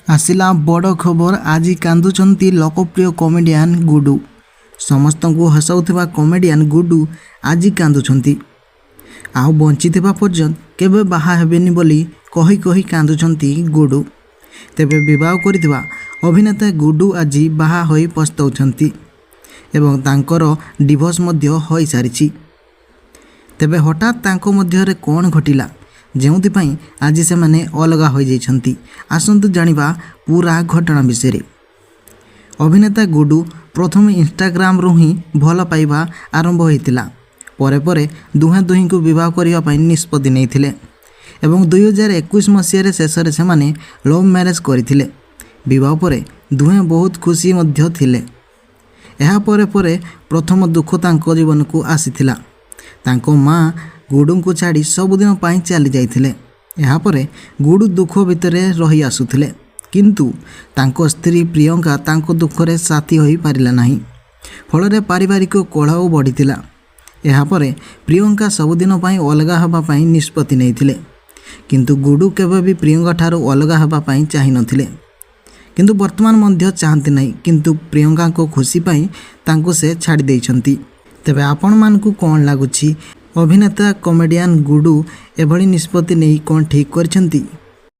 आसिला बड़ खबर। आज कांदुचंती लोकप्रिय कॉमेडियन गुडू। समस्त को हसाउथिबा कॉमेडियन गुडू आज कांदुचंती। आउ बंचिथिबा पर्यंत केबे बाहा हेबेनी बोली कही कही कांदुचंती गुडू। तेबे विवाह करिथिबा अभिनेता गुडू आज बाहा होई पछताउछंती एवं तांकर डिवोर्स मध्य होई सारिछि। तेबे हठात तांको मध्यरे कोन घटिला जेउथिपाई आज से माने अलगा हो जाइछंती। आसंतु जानिबा पूरा घटना विषय। अभिनेता गुडू प्रथम इंस्टाग्राम रु ही भल पाइबा आरंभ होइतिला। परे परे दुहें दुहीं को विवाह करिया पई निष्पत्ति नैथिले एवं 2021 मसीह शेष से माने लव मैरेज करथिले। विवाह परे दुहें बहुत खुशी मध्य थिले। एहा परे परे प्रथम दुख तांको जीवन को आसीथिला। तांको माँ गुडू को छाड़ी सबुदिन पाई चली जाइथिले। एहा परे गुडू दुख भितरे रही आसुथिले, किंतु तांको स्त्री प्रियंका तांको दुखरे साथी होई पारिला नाही। फलरे पारिवारिक कलह बढ़िथिला। एहा परे प्रियंका सबुदिन पाई अलगा हबा पाई निष्पत्ति नैथिले, किंतु गुडू केबे भी प्रियंका ठारो अलगा हबा पाई चाहि नथिले। किंतु वर्तमान मध्य चाहंती नाही, किंतु प्रियंका को खुशी पाई तांको से छाड़ी दैछंती। तेबे आपण मानकु कोन लागुछि अभिनेता कॉमेडियन गुडू एभली निष्पत्ति नहीं कौन ठीक करछंती?